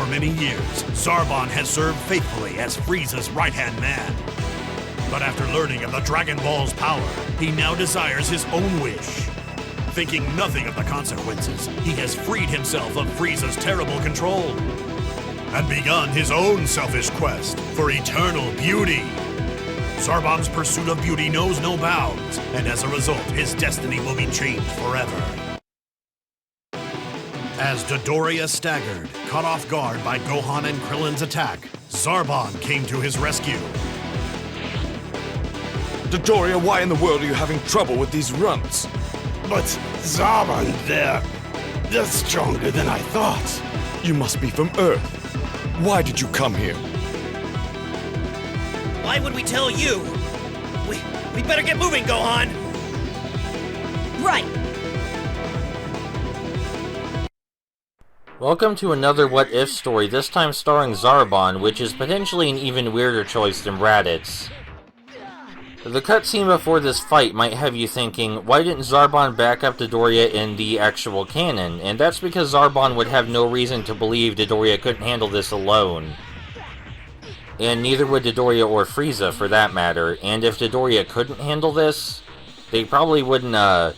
For many years, Zarbon has served faithfully as Frieza's right-hand man. But after learning of the Dragon Ball's power, he now desires his own wish. Thinking nothing of the consequences, he has freed himself of Frieza's terrible control and begun his own selfish quest for eternal beauty. Zarbon's pursuit of beauty knows no bounds, and as a result, his destiny will be changed forever. As Dodoria staggered, caught off guard by Gohan and Krillin's attack, Zarbon came to his rescue. Dodoria, why in the world are you having trouble with these runts? But Zarbon, they're stronger than I thought. You must be from Earth. Why did you come here? Why would we tell you? We better get moving, Gohan! Right! Welcome to another What If story, this time starring Zarbon, which is potentially an even weirder choice than Raditz. The cutscene before this fight might have you thinking, why didn't Zarbon back up Dodoria in the actual canon? And that's because Zarbon would have no reason to believe Dodoria couldn't handle this alone. And neither would Dodoria or Frieza, for that matter. And if Dodoria couldn't handle this, they probably wouldn't,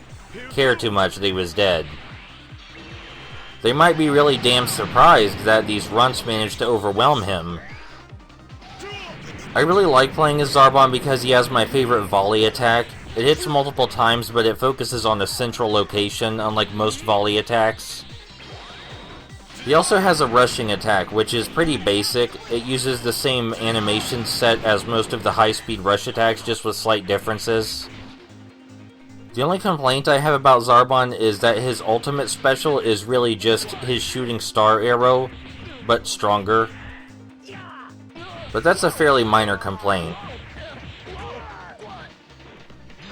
care too much that he was dead. They might be really damn surprised that these runts managed to overwhelm him. I really like playing as Zarbon because he has my favorite volley attack. It hits multiple times, but it focuses on a central location, unlike most volley attacks. He also has a rushing attack, which is pretty basic. It uses the same animation set as most of the high-speed rush attacks, just with slight differences. The only complaint I have about Zarbon is that his ultimate special is really just his shooting star arrow, but stronger. But that's a fairly minor complaint.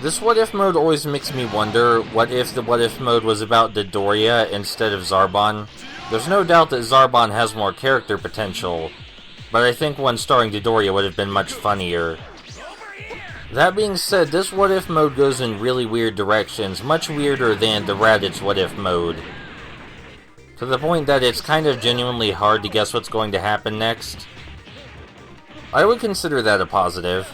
This What If mode always makes me wonder, what if the What If mode was about Dodoria instead of Zarbon? There's no doubt that Zarbon has more character potential, but I think one starring Dodoria would have been much funnier. That being said, this What If mode goes in really weird directions, much weirder than the Raditz What If mode. To the point that it's kind of genuinely hard to guess what's going to happen next. I would consider that a positive.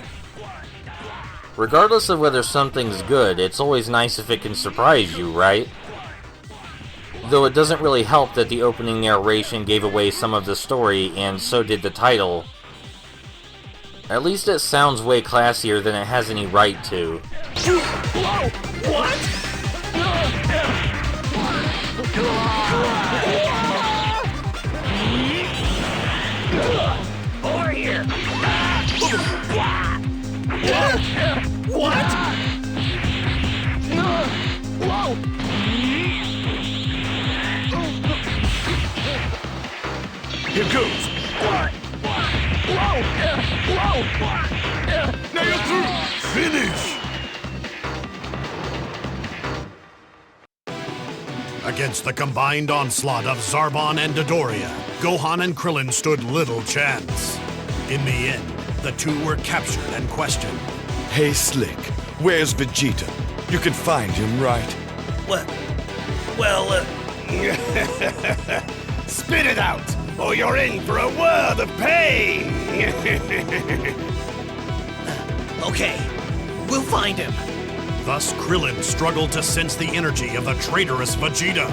Regardless of whether something's good, it's always nice if it can surprise you, right? Though it doesn't really help that the opening narration gave away some of the story, and so did the title. At least it sounds way classier than it has any right to. Whoa! What? Over here! What? Whoa! Here goes! Now you're through! Finish! Against the combined onslaught of Zarbon and Dodoria, Gohan and Krillin stood little chance. In the end, the two were captured and questioned. Hey Slick, where's Vegeta? You can find him, right? Spit it out, or you're in for a world of pain! Okay, we'll find him. Thus, Krillin struggled to sense the energy of the traitorous Vegeta.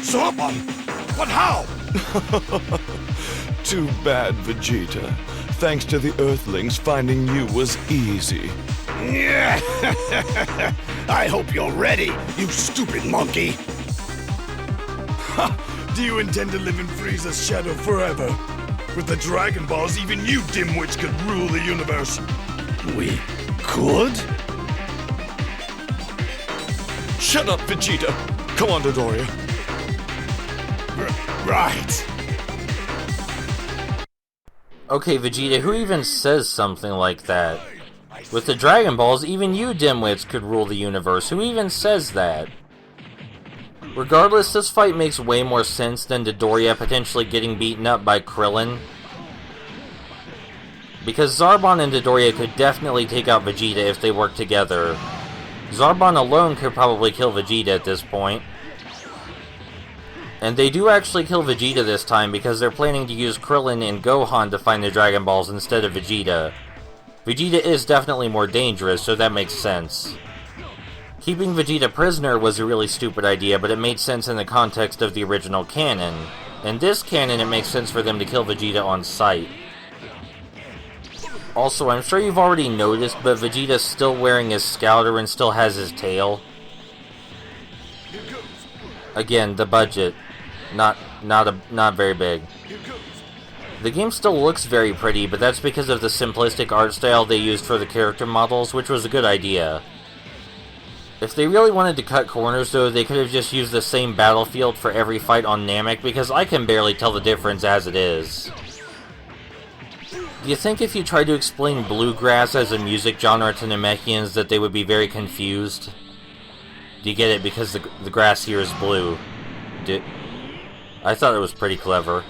Zarbon! But how? Too bad, Vegeta. Thanks to the Earthlings, finding you was easy. I hope you're ready, you stupid monkey! Do you intend to live in Frieza's shadow forever? With the Dragon Balls, even you dimwits could rule the universe. We could? Shut up, Vegeta! Come on, Dodoria. Right. Okay, Vegeta, who even says something like that? With the Dragon Balls, even you dimwits could rule the universe. Who even says that? Regardless, this fight makes way more sense than Dodoria potentially getting beaten up by Krillin. Because Zarbon and Dodoria could definitely take out Vegeta if they worked together. Zarbon alone could probably kill Vegeta at this point. And they do actually kill Vegeta this time because they're planning to use Krillin and Gohan to find the Dragon Balls instead of Vegeta. Vegeta is definitely more dangerous, so that makes sense. Keeping Vegeta prisoner was a really stupid idea, but it made sense in the context of the original canon. In this canon, it makes sense for them to kill Vegeta on sight. Also, I'm sure you've already noticed, but Vegeta's still wearing his scouter and still has his tail. Again, the budget. Not very big. The game still looks very pretty, but that's because of the simplistic art style they used for the character models, which was a good idea. If they really wanted to cut corners, though, they could have just used the same battlefield for every fight on Namek, because I can barely tell the difference as it is. Do you think if you tried to explain bluegrass as a music genre to Namekians that they would be very confused? Do you get it because the grass here is blue? I thought it was pretty clever.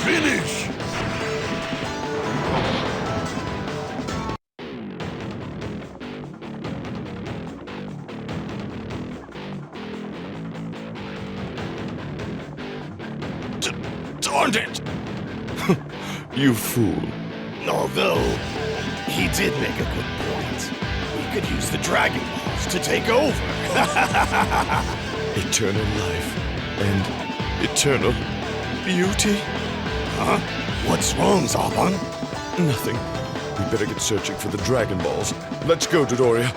Finish! Darn it! You fool. Although, he did make a good point. We could use the Dragon Balls to take over. Eternal life and eternal beauty? Huh? What's wrong, Zarbon? Nothing. We better get searching for the Dragon Balls. Let's go, Dodoria.